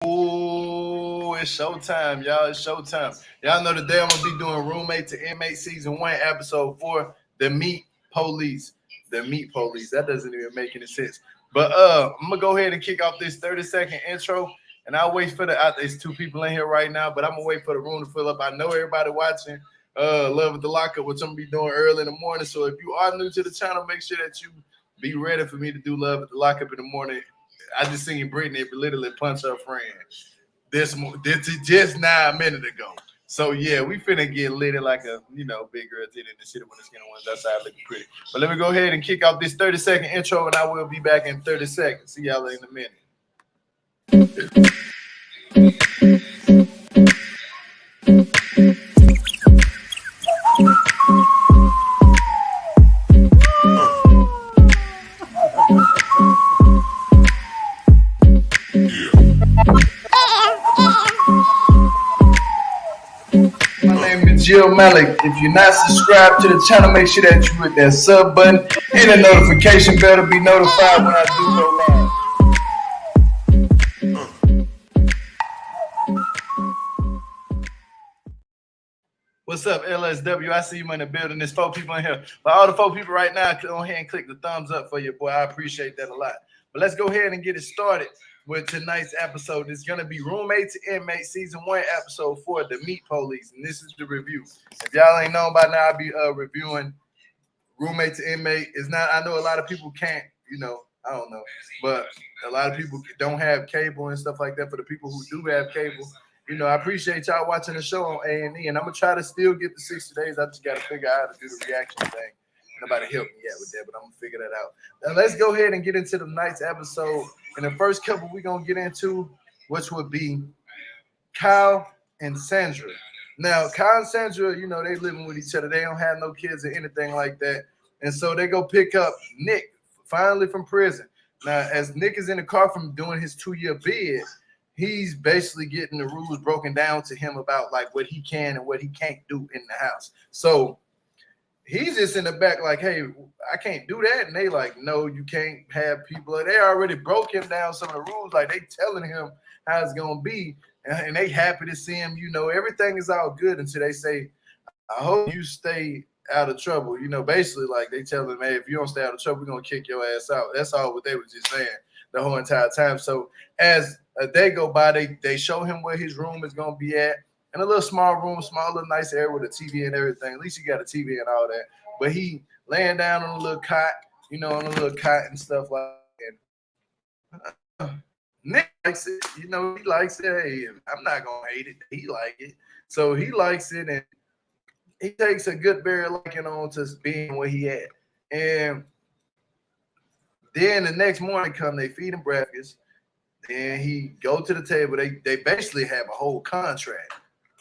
Oh, it's showtime, y'all. It's showtime. Y'all know today I'm gonna be doing Roommate to Inmate Season 1, Episode 4, The Meat Police. The Meat Police. That doesn't even make any sense. But I'm gonna go ahead and kick off this 30-second intro, and I'll wait for there's two people in here right now, but I'm gonna wait for the room to fill up. I know everybody watching Love at the Lockup, which I'm gonna be doing early in the morning. So if you are new to the channel, make sure that you be ready for me to do Love at the Lockup in the morning. I just seen Brittany literally punch her friend this just 9 minutes ago. So yeah, we finna get lit like a big girl did in the city when the skin ones outside looking pretty. But let me go ahead and kick off this 30-second intro, and I will be back in 30 seconds. See y'all in a minute. Jill Malik. If you're not subscribed to the channel, make sure that you hit that sub button and the notification bell to be notified when I do go live. What's up, LSW? I see you in the building. There's 4 people in here. But all the 4 people right now, go ahead and click the thumbs up for you, boy. I appreciate that a lot. But let's go ahead and get it started with tonight's episode. It's going to be Roommate to Inmate Season 1, Episode 4, The Meat Police. And this is the review. If y'all ain't known by now, I'll be reviewing Roommate to Inmate. It's not, I know a lot of people can't, I don't know. But a lot of people don't have cable and stuff like that. For the people who do have cable, I appreciate y'all watching the show on A&E. And I'm going to try to still get the 60 days. I just got to figure out how to do the reaction thing. Nobody helped me yet with that, but I'm going to figure that out. Now, let's go ahead and get into tonight's episode. And the first couple we're going to get into, which would be Kyle and Sandra. Now, Kyle and Sandra, they living with each other. They don't have no kids or anything like that. And so they go pick up Nick, finally from prison. Now, as Nick is in the car from doing his 2-year bid, he's basically getting the rules broken down to him about, like, what he can and what he can't do in the house. So he's just in the back like, hey, I can't do that. And they like, no, you can't have people. They already broke him down some of the rules. Like, they telling him how it's going to be. And they happy to see him. Everything is all good until they say, I hope you stay out of trouble. Basically, like, they tell him, hey, if you don't stay out of trouble, we're going to kick your ass out. That's all what they were just saying the whole entire time. So as a day go by, they show him where his room is going to be at. In a little small room, small little nice area with a TV and everything. At least he got a TV and all that. But he laying down on a little cot, on a little cot and stuff like that. Nick likes it. He likes it. Hey, I'm not going to hate it. He like it. So he likes it, and he takes a good very liking on to being where he at. And then the next morning they feed him breakfast, and he go to the table. They basically have a whole contract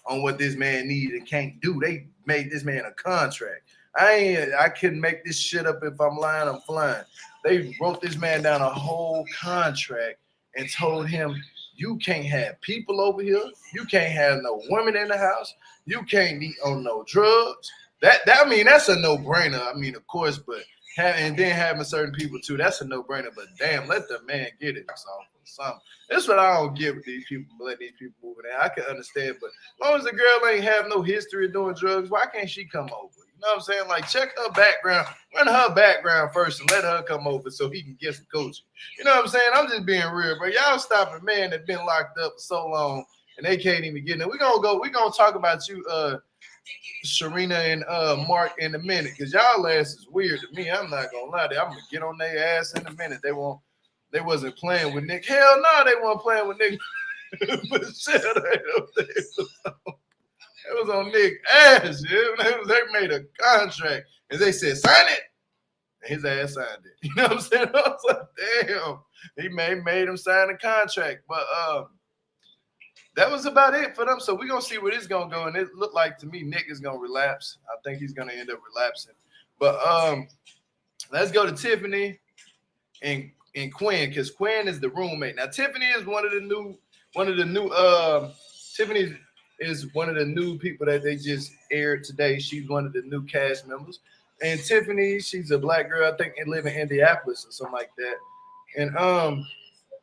on what this man needs and can't do. They made this man a contract. I couldn't make this shit up. If I'm lying, I'm flying. They wrote this man down a whole contract and told him, you can't have people over here. You can't have no women in the house. You can't eat on no drugs. That's a no-brainer. Of course, but and then having certain people too, that's a no-brainer. But damn, let the man get it. Something. That's what I don't get with these people, letting these people move in. I can understand, but as long as the girl ain't have no history of doing drugs, why can't she come over? You know what I'm saying? Like, check her background, run her background first, and let her come over so he can get some coaching. You know what I'm saying? I'm just being real, bro. Y'all stop a man that's been locked up for so long and they can't even get in. We're gonna talk about you, Serena and Mark in a minute, because y'all ass is weird to me. I'm not gonna lie. I'm gonna get on their ass in a minute. They wasn't playing with Nick. Hell no, they weren't playing with Nick. But shit, it was on Nick's ass. They made a contract and they said, sign it. And his ass signed it. You know what I'm saying? I was like, damn. He made him sign the contract. But that was about it for them. So we're going to see where this is going to go. And it looked like to me Nick is going to relapse. I think he's going to end up relapsing. But let's go to Tiffany and Quinn, because Quinn is the roommate. Now Tiffany is one of the new Tiffany is one of the new people that they just aired today. She's one of the new cast members. And Tiffany, she's a black girl, I think, and live in Indianapolis or something like that. And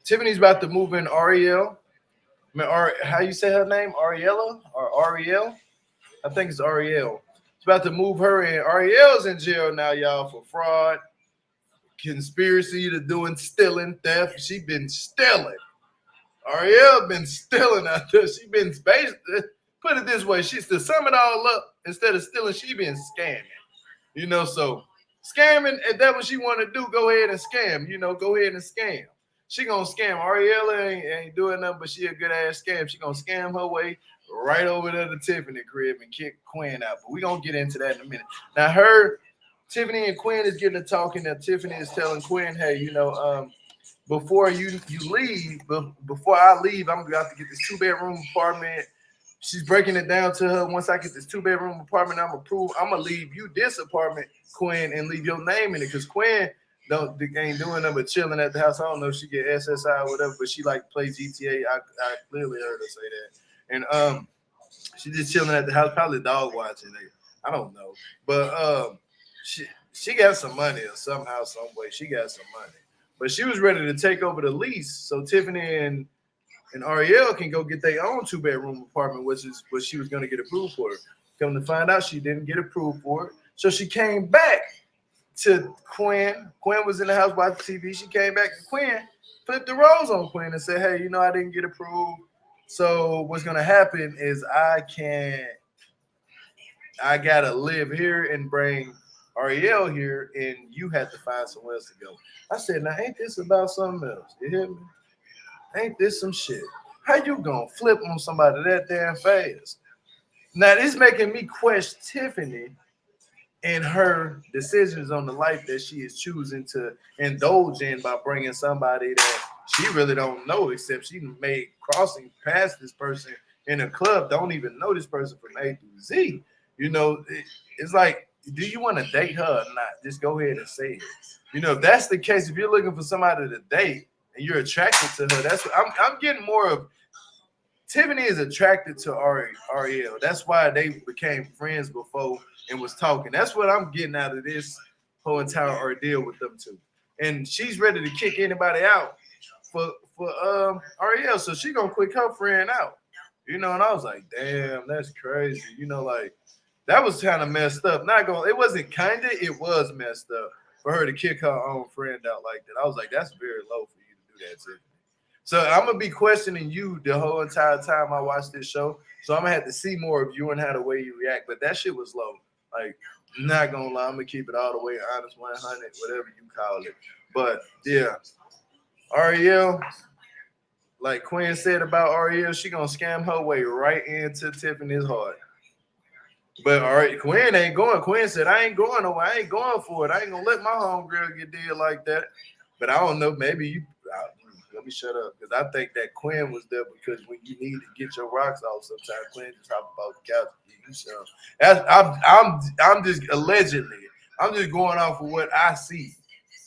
Tiffany's about to move in Arielle. mean, how you say her name? Ariella or Arielle? I think it's Arielle. It's about to move her in. Arielle's in jail now, y'all, for fraud, conspiracy to doing stealing, theft. She been stealing. Arielle been stealing out there. She been put it this way. She's to sum it all up. Instead of stealing, she been scamming. You know, so scamming. If that's what she want to do, go ahead and scam. You know, go ahead and scam. She gonna scam. Arielle ain't doing nothing, but she a good ass scam. She gonna scam her way right over to the Tiffany crib and kick Quinn out. But we gonna get into that in a minute. Now, Tiffany and Quinn is getting to talking. Now, Tiffany is telling Quinn, hey, you know, before you leave, before I leave, I'm gonna have to get this 2-bedroom apartment. She's breaking it down to her. Once I get this 2-bedroom apartment, I'm gonna leave you this apartment, Quinn, and leave your name in it. Because Quinn ain't doing nothing but chilling at the house. I don't know if she get SSI or whatever, but she like to play GTA. I clearly heard her say that. And she just chilling at the house, probably dog watching. I don't know. But she got some money or somehow, some way. She got some money. But she was ready to take over the lease. So Tiffany and Arielle can go get their own 2-bedroom apartment, which is what she was going to get approved for. Come to find out, she didn't get approved for it. So she came back to Quinn. Quinn was in the house watching TV. She came back to Quinn, flipped the roles on Quinn and said, hey, you know, I didn't get approved. So what's going to happen is I got to live here and bring Arielle here, and you had to find somewhere else to go. I said, now, ain't this about something else? You hear me? Ain't this some shit? How you gonna flip on somebody that damn fast? Now, this making me question Tiffany and her decisions on the life that she is choosing to indulge in by bringing somebody that she really don't know, except she made crossing past this person in a club, don't even know this person from A through Z. You know, it's like, do you want to date her or not? Just go ahead and say it. You know, if that's the case, if you're looking for somebody to date and you're attracted to her, that's what I'm getting more of. Tiffany is attracted to Arielle. That's why they became friends before and was talking. That's what I'm getting out of this whole entire ordeal with them two. And she's ready to kick anybody out for Arielle. So she gonna kick her friend out. You know, and I was like, damn, that's crazy. You know, like that was kind of messed up. It wasn't kinda, it was messed up for her to kick her own friend out like that. I was like, that's very low for you to do that, Tiffany. So I'm gonna be questioning you the whole entire time I watch this show. So I'm gonna have to see more of you and how the way you react. But that shit was low. Like, not gonna lie, I'm gonna keep it all the way honest, 100, whatever you call it. But yeah, Arielle, like Quinn said about Arielle, she gonna scam her way right into Tiffany's heart. But all right, Quinn ain't going. Quinn said, I ain't going nowhere. I ain't going for it. I ain't gonna let my homegirl get dead like that. But I don't know, maybe you let me shut up, because I think that Quinn was there because when you need to get your rocks off, sometimes Quinn just hop about the couch and give you some. I'm just allegedly. I'm just going off of what I see.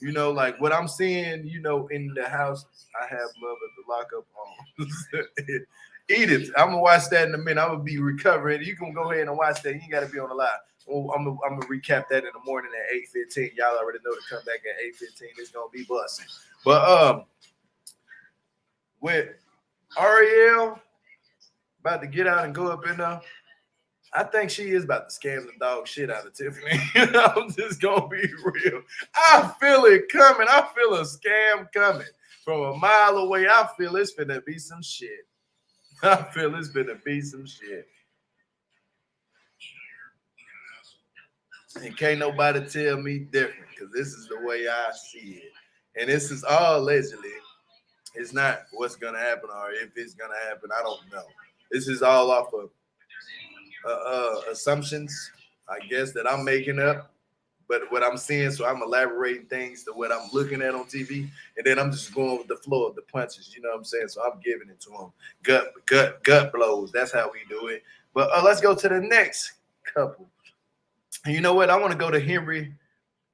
You know, like what I'm seeing. You know, in the house, I have love at the lockup home. Edith, I'm gonna watch that in a minute. I'm gonna be recovering. You can go ahead and watch that. You ain't gotta be on the live. Well, I'm gonna recap that in the morning at 8:15. Y'all already know to come back at 8:15. It's gonna be busting. But with Arielle about to get out and go up in there, I think she is about to scam the dog shit out of Tiffany. I'm just gonna be real. I feel it coming. I feel a scam coming from a mile away. I feel it's finna be some shit. I feel it's finna be some shit. And can't nobody tell me different, because this is the way I see it. And this is all allegedly. It's not what's gonna happen, or if it's gonna happen. I don't know. This is all off of assumptions, I guess, that I'm making up. But what I'm seeing, so I'm elaborating things to what I'm looking at on TV, and then I'm just going with the flow of the punches. You know what I'm saying? So I'm giving it to them. Gut blows. That's how we do it. But let's go to the next couple. And you know what? I want to go to Henry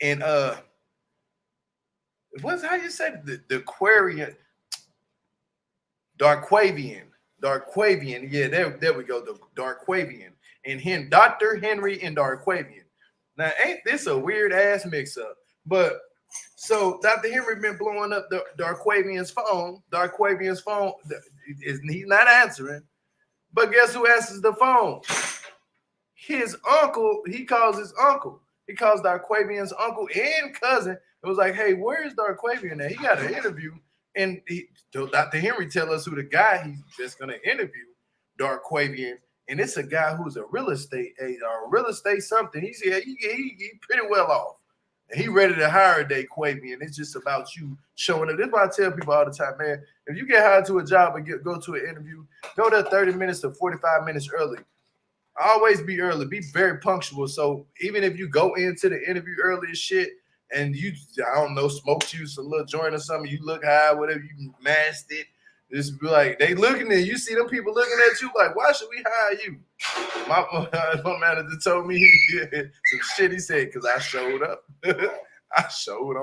and what's how you say the Aquarian. Dequavion. Yeah, there we go. The Dequavion. And Dr. Henry and Dequavion. Now, ain't this a weird ass mix up? But So Dr. Henry been blowing up the Dequavion's phone. Dequavion's phone he's not answering. But guess who answers the phone? His uncle. He calls his uncle. He calls Dequavion's uncle and cousin. It was like, hey, where's Dequavion at? He got an interview. And Dr. Henry tell us who the guy he's just going to interview, Dequavion. And it's a guy who's a real estate something. He's he pretty well off. And he ready to hire Dequavion. It's just about you showing up. This is why I tell people all the time, man, if you get hired to a job and go to an interview, go there 30 minutes to 45 minutes early. Always be early. Be very punctual. So even if you go into the interview early as shit and you, I don't know, smoke juice, a little joint or something, you look high, whatever, you masked it. Just be like, they looking at you, see them people looking at you like, why should we hire you? My manager told me some shit. He said, because I showed up. I showed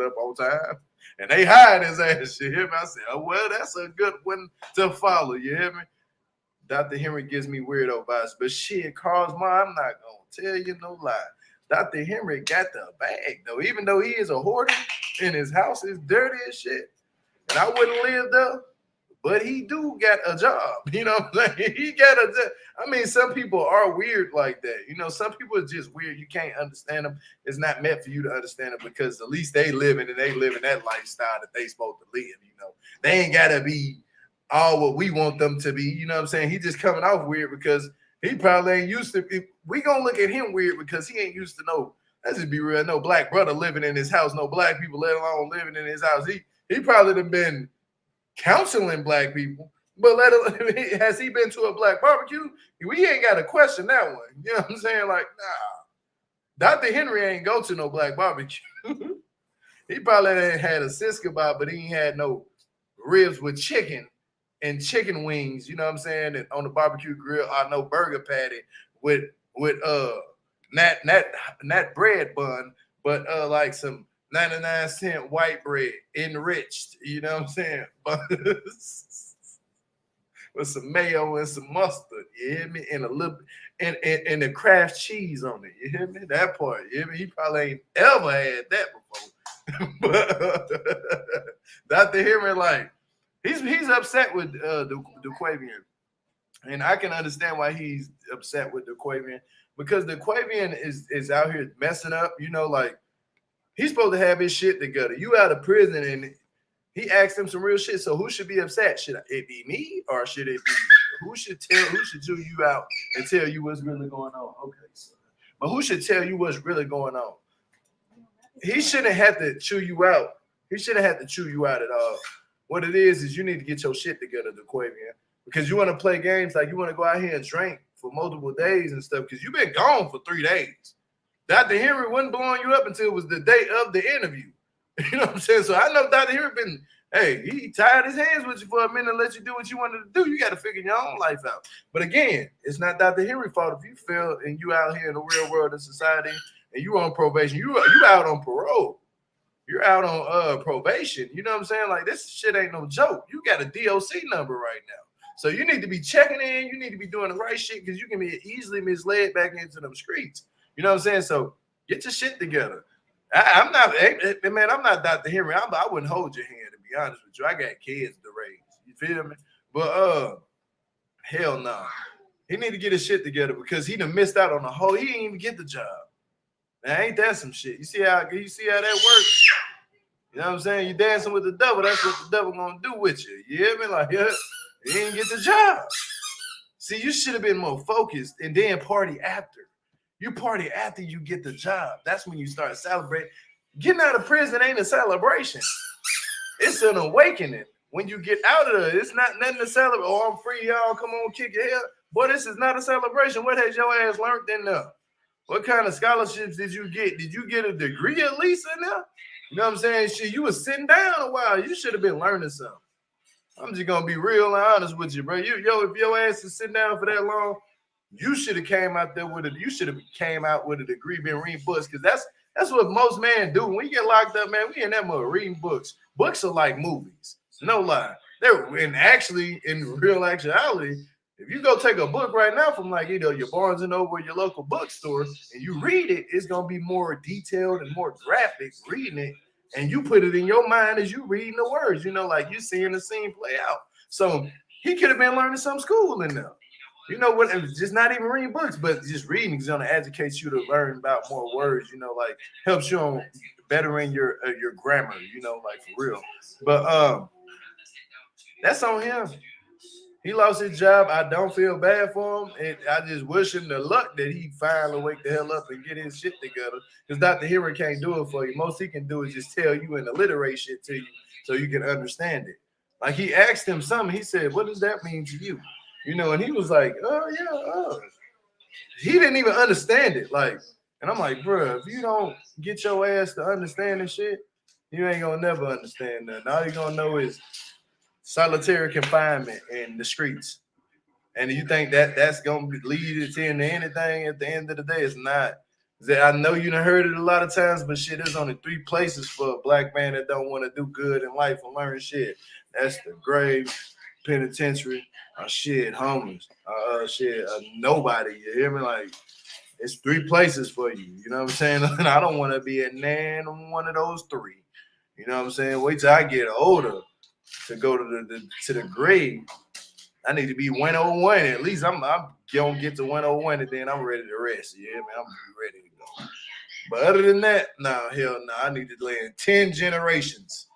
up on time. And they hired his ass. You hear me? I said, oh, well, that's a good one to follow. You hear me? Dr. Henry gives me weirdo vibes. But shit, Carl's mom, I'm not going to tell you no lie. Dr. Henry got the bag, though. Even though he is a hoarder and his house is dirty as shit. And I wouldn't live there. But he do got a job, you know what I'm saying? He got a job. I mean, some people are weird like that. You know, some people are just weird. You can't understand them. It's not meant for you to understand them because at least they live in that lifestyle that they supposed to live, you know. They ain't got to be all what we want them to be, you know what I'm saying? He just coming off weird because he probably ain't used to. We gonna look at him weird because he ain't used to let's just be real, no black brother living in his house, no black people let alone living in his house. He probably done been counseling black people, but has he been to a black barbecue? We ain't got to question that one. You know what I'm saying? Like, nah, Dr. Henry ain't go to no black barbecue. He probably ain't had a sis kebab, but he ain't had no ribs with chicken and chicken wings. You know what I'm saying? And on the barbecue grill, I know burger patty with not bread bun, but like some 99-cent white bread enriched, you know what I'm saying? With some mayo and some mustard, you hear me? And a little and the Kraft cheese on it, you hear me? That part, you hear me? He probably ain't ever had that before. But Dr. Henry, like, he's upset with Dequavion. And I can understand why he's upset with Dequavion because Dequavion is out here messing up, you know, like. He's supposed to have his shit together. You out of prison, and he asked him some real shit. So who should be upset? Should it be me, or should it be who should chew you out and tell you what's really going on? Okay, so, but who should tell you what's really going on? He shouldn't have to chew you out. He shouldn't have to chew you out at all. What it is you need to get your shit together, Dequavion, because you want to play games like you want to go out here and drink for multiple days and stuff. Because you've been gone for 3 days. Dr. Henry wasn't blowing you up until it was the day of the interview. You know what I'm saying? So I know Dr. Henry he tied his hands with you for a minute and let you do what you wanted to do. You got to figure your own life out. But again, it's not Dr. Henry's fault if you fail and you out here in the real world of society and you on probation. You out on parole. You're out on probation. You know what I'm saying? Like, this shit ain't no joke. You got a DOC number right now. So you need to be checking in. You need to be doing the right shit because you can be easily misled back into them streets. You know what I'm saying? So get your shit together. I'm not Dr. Henry. I wouldn't hold your hand, to be honest with you. I got kids to raise. You feel me? But hell no. He need to get his shit together because he done missed out on the whole. He didn't even get the job. Now, ain't that some shit? You see how that works? You know what I'm saying? You dancing with the devil. That's what the devil gonna do with you. You hear me? Like, yeah, you didn't get the job. See, you should have been more focused and then party after. You party after you get the job. That's when you start celebrating. Getting out of prison ain't a celebration. It's an awakening. When you get out of there, it's not nothing to celebrate. Oh, I'm free, y'all. Come on, kick your head. Boy, this is not a celebration. What has your ass learned in there? What kind of scholarships did you get? Did you get a degree at least in there? You know what I'm saying? Shit, you was sitting down a while. You should have been learning something. I'm just gonna be real and honest with you, bro. If your ass is sitting down for that long, you should have came out there with a degree, been reading books, because that's what most men do. When we get locked up, man, we in that mode reading books. Books are like movies, no lie. In real actuality, If you go take a book right now from like your Barnes and Noble or your local bookstore and you read it, it's gonna be more detailed and more graphic reading it, and you put it in your mind as you reading the words. Like you seeing the scene play out. So he could have been learning some school in there. You know what? Just not even reading books, but just reading is gonna educate you to learn about more words. Like helps you on bettering your grammar. Like for real. But that's on him. He lost his job. I don't feel bad for him. And I just wish him the luck that he finally wake the hell up and get his shit together. Because Dr. Hero can't do it for you. Most he can do is just tell you and alliterate shit to you so you can understand it. Like he asked him something. He said, "What does that mean to you?" And he was like, "Oh, yeah, He didn't even understand it. And I'm like, bro, if you don't get your ass to understand this shit, you ain't gonna never understand nothing. All you're gonna know is solitary confinement in the streets. And you think that that's going to lead you to anything at the end of the day? It's not. I know you done heard it a lot of times, but shit, there's only 3 places for a black man that don't want to do good in life and learn shit. That's the grave, penitentiary, shit, homeless, nobody. You hear me? Like, it's 3 places for you. You know what I'm saying? And I don't want to be in one of those 3. You know what I'm saying? Wait till I get older to go to the grave. I need to be 101. At least I'm gonna get to 101 and then I'm ready to rest. Yeah, man, I'm gonna be ready to go. But other than that, hell no. I need to lay in 10 generations.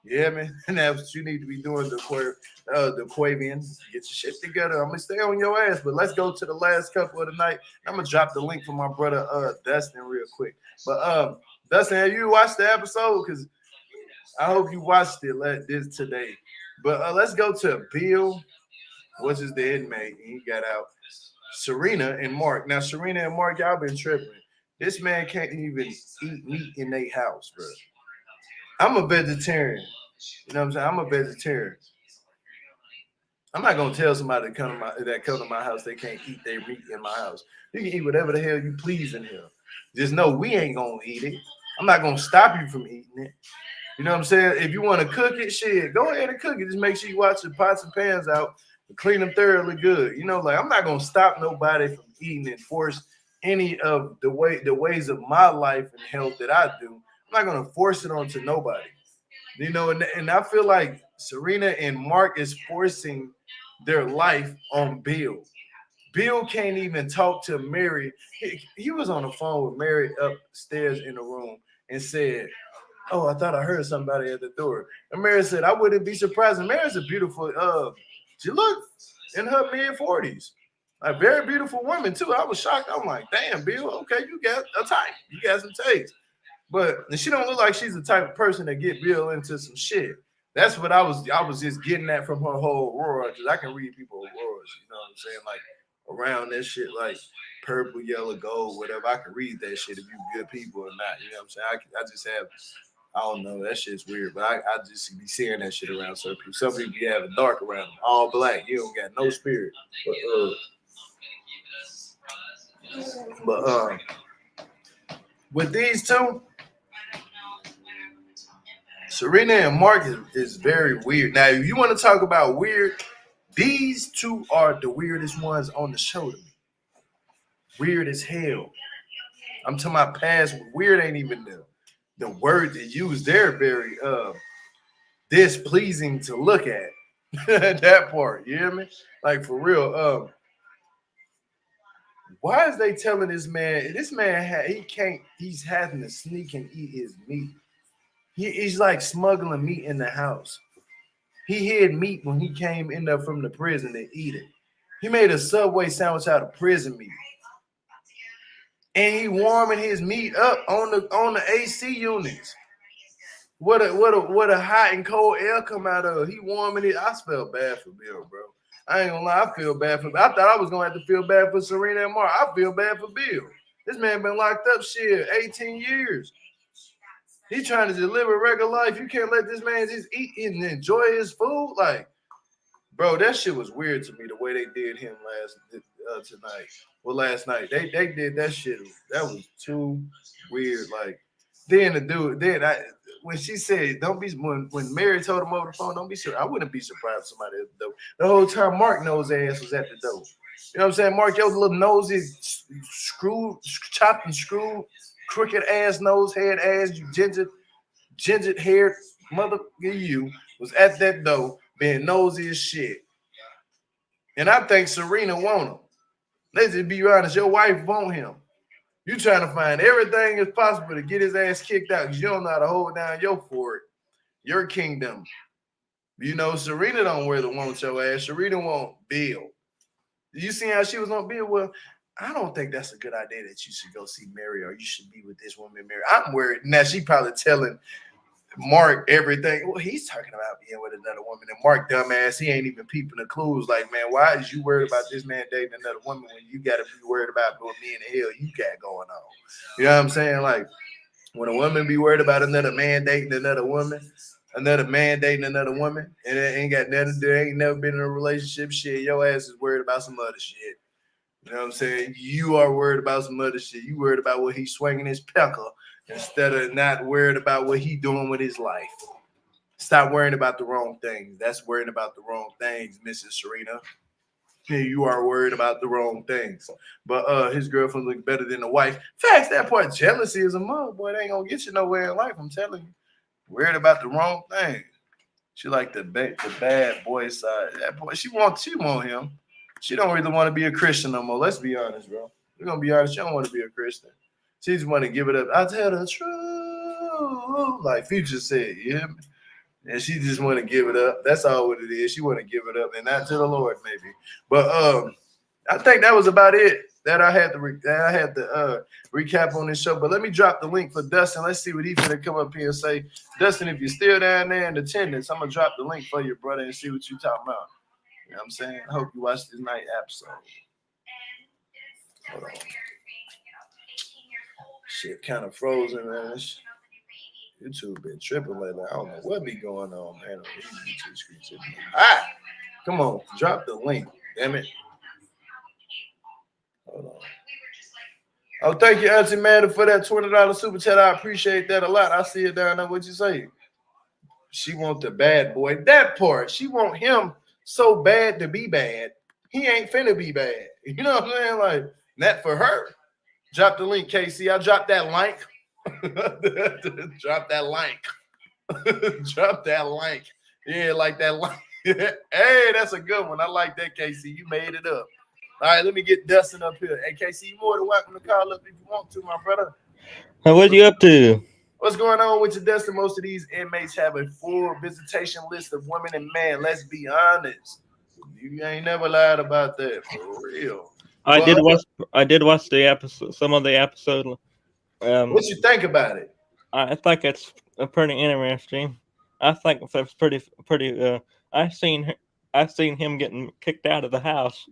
Yeah, man. And that's what you need to be doing, Dequavion. Get your shit together. I'm gonna stay on your ass. But let's go to the last couple of the night. I'm gonna drop the link for my brother Dustin real quick. But Dustin, have you watched the episode? Because I hope you watched it this today. But let's go to Bill, which is the inmate, and he got out. Serena and Mark. Now, Serena and Mark, y'all been tripping. This man can't even eat meat in their house, bro. I'm a vegetarian. You know what I'm saying? I'm a vegetarian. I'm not gonna tell somebody that come to my house they can't eat their meat in my house. You can eat whatever the hell you please in here. Just know we ain't gonna eat it. I'm not gonna stop you from eating it. You know what I'm saying? If you want to cook it, shit, go ahead and cook it. Just make sure you wash the pots and pans out and clean them thoroughly good. I'm not gonna stop nobody from eating and force any of the ways of my life and health that I do. I'm not gonna force it onto nobody. And I feel like Serena and Mark is forcing their life on Bill. Bill can't even talk to Mary. He was on the phone with Mary upstairs in the room and said, "Oh, I thought I heard somebody at the door." And Mary said, "I wouldn't be surprised." And Mary's a beautiful, she looked in her mid-40s. A very beautiful woman, too. I was shocked. I'm like, damn, Bill, okay, you got a type. You got some taste. But she don't look like she's the type of person that get Bill into some shit. That's what I was just getting at from her whole aurora, because I can read people's auroras, you know what I'm saying? Like, around that shit, like purple, yellow, gold, whatever. I can read that shit if you good people or not. You know what I'm saying? I just have, I don't know, that shit's weird, but I just be seeing that shit around some people. Some people be having dark around them, all black. You don't got no spirit. But with these two, Serena and Mark is very weird. Now, if you want to talk about weird, these two are the weirdest ones on the show to me. Weird as hell. I'm talking about past. Weird ain't even the word they use. They're very displeasing to look at. That part, you hear me? Like for real. Why is they telling this man? This man he's having to sneak and eat his meat. He's like smuggling meat in the house. He hid meat when he came in there from the prison to eat it. He made a Subway sandwich out of prison meat. And he warming his meat up on the AC units. What a hot and cold air come out of. He warming it. I felt bad for Bill, bro. I ain't gonna lie, I feel bad for. I thought I was gonna have to feel bad for Serena and Mark. I feel bad for Bill. This man been locked up 18 years. He trying to just live a regular life. You can't let this man just eat and enjoy his food. Like, bro, that shit was weird to me the way they did him last night. They did that shit. That was too weird. Like, then the dude, when she said, "Don't be," when Mary told him over the phone, "Don't be sure." I wouldn't be surprised if somebody at the door. The whole time Mark nose ass was at the door. You know what I'm saying? Mark, your little nose is screwed, chopped and screwed, crooked ass nose, head ass, you ginger haired mother, you was at that door being nosy as shit. And I think Serena want him. Let's just be honest, your wife want him. You trying to find everything as possible to get his ass kicked out because you don't know how to hold down your fort, your kingdom. You know, Serena don't really want your ass. Serena want Bill. You see how she was on Bill? Well, I don't think that's a good idea that you should go see Mary or you should be with this woman, Mary. I'm worried. Now, she probably telling Mark everything. Well, he's talking about being with another woman. And Mark, dumbass, he ain't even peeping the clues. Like, man, why is you worried about this man dating another woman when you got to be worried about what me and the hell you got going on? You know what I'm saying? Like, when a woman be worried about another man dating another woman, another man dating another woman, and it ain't got nothing to do, ain't never been in a relationship, shit, your ass is worried about some other shit. You know what I'm saying? You are worried about some other shit. You worried about what he's swinging his pecker instead of not worried about what he doing with his life. Stop worrying about the wrong things. That's worrying about the wrong things, Mrs. Serena. You are worried about the wrong things. But his girlfriend look better than the wife. Facts, that part, jealousy is a mug, boy. It ain't gonna get you nowhere in life, I'm telling you. Worried about the wrong thing. She like the bad boy side. That boy, she want him. She don't really want to be a Christian no more. Let's be honest, bro. We're gonna be honest. She don't want to be a Christian. She just want to give it up. I tell the truth, like Future said, yeah. And she just want to give it up. That's all what it is. She want to give it up, and not to the Lord, maybe. But I think that was about it that I had to recap on this show. But let me drop the link for Dustin. Let's see what he's gonna come up here and say. Dustin, if you're still down there in attendance, I'm gonna drop the link for you, brother, and see what you're talking about. You know what I'm saying? I hope you watch this night episode. Hold on. Shit kind of frozen, man. YouTube been tripping lately. I don't know what be going on, man. Ah, come on, drop the link, damn it. Hold on. Oh, thank you, Auntie Amanda, for that $20 super chat. I appreciate that a lot. I see it down there. What you say? She want the bad boy. That part. She want him so bad to be bad. He ain't finna be bad. You know what I'm saying? Like, that for her. Drop the link, KC. I dropped that link. Drop that link. Drop that link. Yeah, like that link. Hey, that's a good one. I like that, KC. You made it up. All right, let me get Dustin up here. Hey, KC, you're more than welcome to call up if you want to, my brother. What you up to? What's going on with you, Dustin? Most of these inmates have a full visitation list of women and men. Let's be honest. You ain't never lied about that, for real. I did watch the episode. Some of the episode. What you think about it? I think it's pretty interesting. I think that's pretty. I seen him getting kicked out of the house.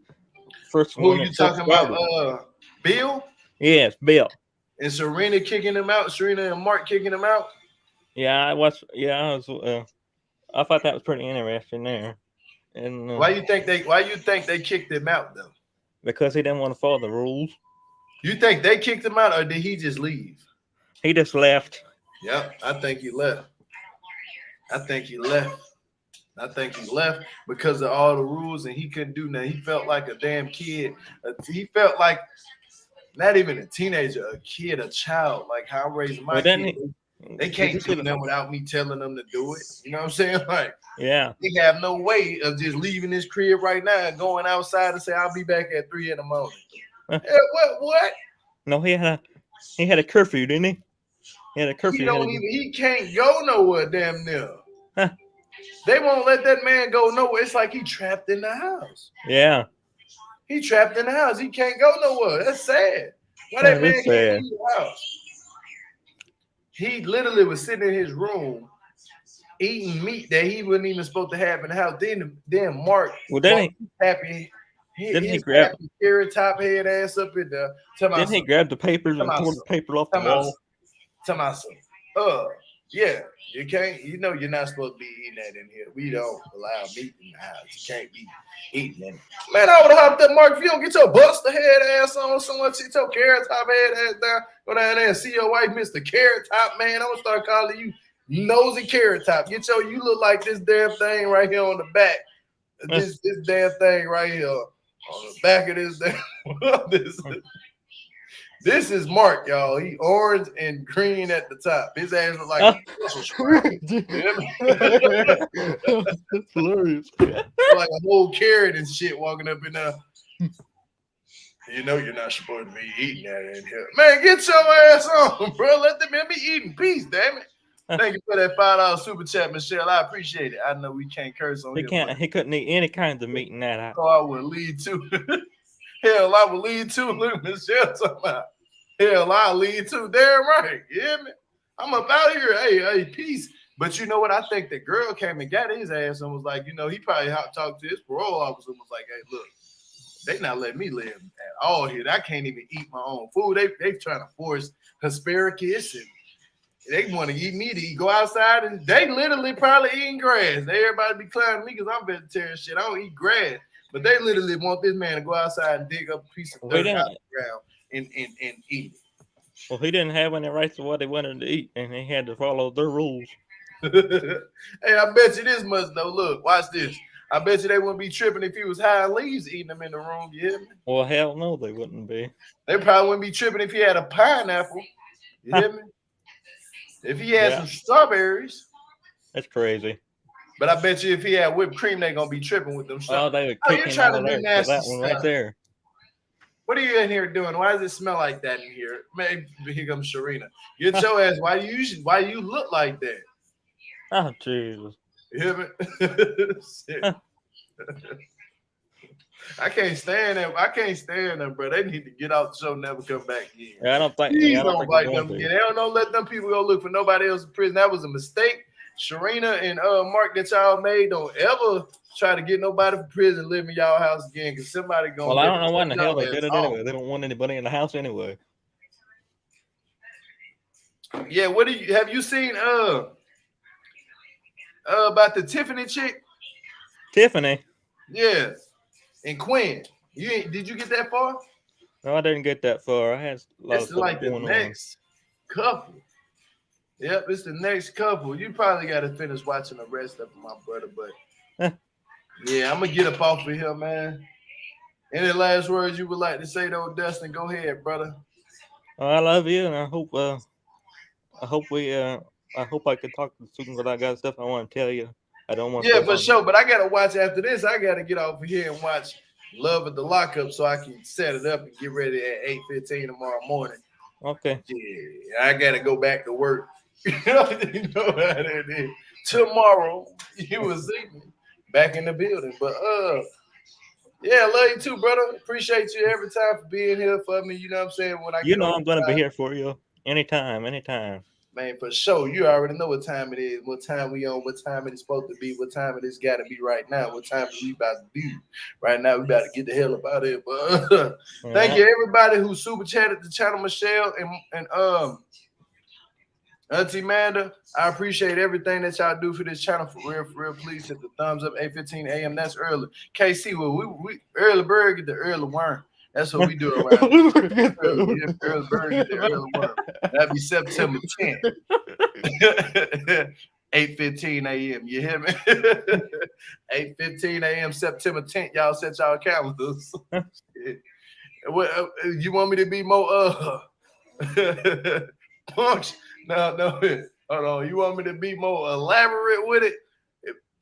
First Who one. You talking about? Bill? Yes, Bill. And Serena kicking him out. Serena and Mark kicking him out. Yeah, I was. Yeah, I thought that was pretty interesting there. And why you think they kicked him out though? Because he didn't want to follow the rules. You think they kicked him out, or did he just leave? He just left. Yep, I think he left. I think he left because of all the rules, and he couldn't do nothing. He felt like a damn kid. He felt like not even a teenager, a kid, a child. Like how I raised my kid. They can't do nothing without me telling them to do it. You know what I'm saying? Like, yeah, they have no way of just leaving this crib right now and going outside and say, "I'll be back at 3 in the morning." What? No, he had a curfew, didn't he? He had a curfew. He can't go nowhere damn near. Huh. They won't let that man go nowhere. It's like he trapped in the house. Yeah. He trapped in the house. He can't go nowhere. That's sad. Why that man can't leave the house? He literally was sitting in his room eating meat that he wasn't even supposed to have in the house. Then Mark, happy. Didn't he grab carrot top head ass up in there? Didn't he grab the papers and tore the paper off the wall? Yeah, you can't. You know you're not supposed to be eating that in here. We don't allow meat in the house. You can't be eating it. Man, I would have hopped up, Mark. If you don't get your buster head ass on, someone sit your carrot top head ass down, go down there and see your wife, Mr. Carrot Top, man. I'm gonna start calling you Nosy carrot top. You look like this damn thing right here on the back. This damn thing right here on the back of this damn. This is Mark, y'all. He orange and green at the top. His ass look like a Brussels sprout. That's hilarious. Like a whole carrot and shit walking up in there. You know you're not supposed to be eating that in here. Man, get your ass on, bro. Let the man be eating peace, damn it. Thank you for that $5 super chat, Michelle. I appreciate it. I know we can't curse on here. He couldn't eat any kinds of meat in that house. Oh, I would lead too. Hell, I would lead too. Look, Michelle talking about. Hell, I'll lead too. Damn right. You hear me? I'm up out of here. Hey, peace. But you know what? I think the girl came and got his ass and was like, he probably talked to his parole officer and was like, hey, look, they not letting me live at all here. I can't even eat my own food. They trying to force asparagus and they want to eat me to eat. Go outside and they literally probably eating grass. Everybody be clowning me because I'm vegetarian shit. I don't eat grass. But they literally want this man to go outside and dig up a piece of dirt out of the ground and eat it. Well, he didn't have any rights to what he wanted to eat, and he had to follow their rules. Hey, I bet you this much though. Look, watch this. I bet you they wouldn't be tripping if he was high leaves eating them in the room. You hear me? Well, hell no, they wouldn't be. They probably wouldn't be tripping if he had a pineapple. You hear me? If he had some strawberries. That's crazy. But I bet you if he had whipped cream, they're gonna be tripping with them. Oh, they would kick him out of there for that one right there. What are you in here doing? Why does it smell like that in here? Maybe here comes Serena. Get your ass. Why you look like that? Oh, Jesus. You hear me? I can't stand them. I can't stand them, bro. They need to get out the show, never come back in. Yeah, I don't think. Please don't like them. They don't let them people go look for nobody else in prison. That was a mistake. Serena and Mark that y'all made, don't ever try to get nobody from prison live in y'all house again because somebody gonna. Well, I don't know why in the hell they did it anyway. They don't want anybody in the house anyway. Yeah, have you seen about the Tiffany chick? Tiffany. Yeah, and Quinn. Did you get that far? No, I didn't get that far. I had a lot of stuff like the going next couple. Yep, it's the next couple. You probably got to finish watching the rest of them, my brother. But yeah, I'm gonna get up off of here, man. Any last words you would like to say, though, Dustin? Go ahead, brother. Well, I love you, and I hope I can talk soon because I got stuff I want to tell you. I don't want. Yeah, for sure. But I gotta watch after this. I gotta get off of here and watch Love at the Lockup so I can set it up and get ready at 8:15 tomorrow morning. Okay. Yeah, I gotta go back to work. You know how that is. Tomorrow, you will see me back in the building. But yeah, love you too, brother. Appreciate you every time for being here for me. You know what I'm saying? When I'm gonna be here for you anytime. Man, for sure. You already know what time it is, what time we on, what time it is supposed to be, what time it is got to be right now, what time we about to do. Right now, we about to get the hell up out of here. But thank you, everybody who super chatted the channel, Michelle and Auntie Amanda. I appreciate everything that y'all do for this channel. For real, please hit the thumbs up. 8:15 a.m. That's early. KC, well, we early bird get the early worm. That's what we do around here. Early bird get the early worm. That'd be September 10th. 8:15 a.m. You hear me? 8:15 a.m. September 10th. Y'all set y'all calendars. You want me to be more No, hold on. You want me to be more elaborate with it?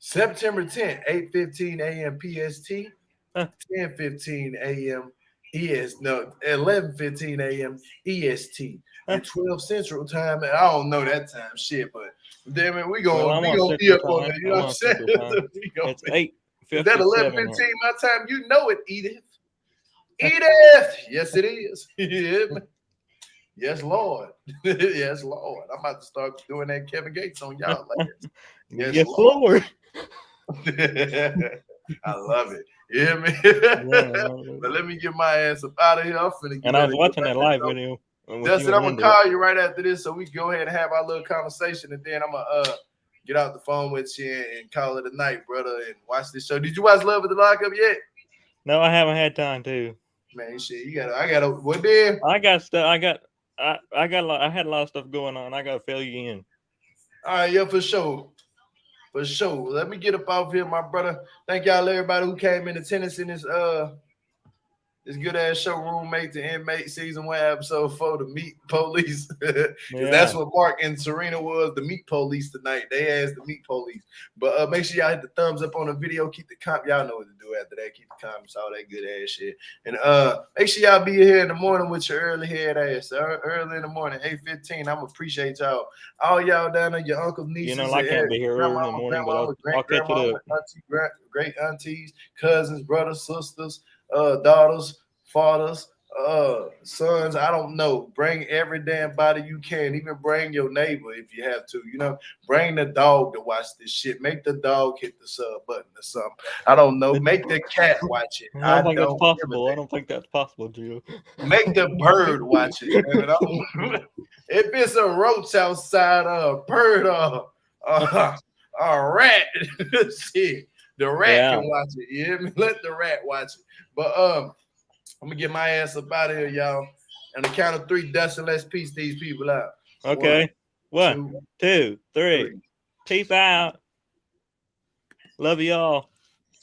September 10th, 8:15 a.m. PST, 10:15 a.m. 11:15 a.m. EST, and 12 Central Time. I don't know that time shit, but damn it, we gonna be up on that. You know what I'm saying? It's 8:57. Is that 11:15 my time? You know it, Edith. Edith! Yes, it is. Yeah. Yes, Lord. Yes, Lord. I'm about to start doing that Kevin Gates on y'all. Like yes, Lord. I love it. You hear me? But let me get my ass up out of here. And I was watching that live video. Dustin, I'm going to call you right after this so we can go ahead and have our little conversation. And then I'm going to get out the phone with you and call it a night, brother, and watch this show. Did you watch Love at the Lockup yet? No, I haven't had time to. Man, shit, I got to, what then? I got stuff. I had a lot of stuff going on. I got to fill you in. All right, yeah, for sure. For sure. Let me get up off here, my brother. Thank y'all, everybody who came in attendance in this good ass show, Roommate to Inmate Season 1, Episode 4, The Meat Police. Because that's what Mark and Serena was, the Meat Police tonight. They asked the Meat Police. But make sure y'all hit the thumbs up on the video. Keep the comment. Y'all know what to do after that. Keep the comments, all that good ass shit. And make sure y'all be here in the morning with your early head ass. Early in the morning, 8:15. I'm appreciate y'all. All y'all down there, your uncles, nieces. You know, I can't be here early in the morning, but I'll catch it up. Great aunties, cousins, brothers, sisters, daughters, fathers, sons, I don't know. Bring every damn body you can. Even bring your neighbor if you have to. You know, bring the dog to watch this shit. Make the dog hit the sub button or something. I don't know. Make the cat watch it. I don't think that's possible. I don't think that's possible, Jill. Make the bird watch it. If it's a roach outside, a bird, a rat, shit. The rat can watch it. You hear me? Let the rat watch it. But I'm gonna get my ass up out of here, y'all. On the count of 3, Dustin, let's piece these people out. Okay. 1, 2, 3. Peace out. Love y'all.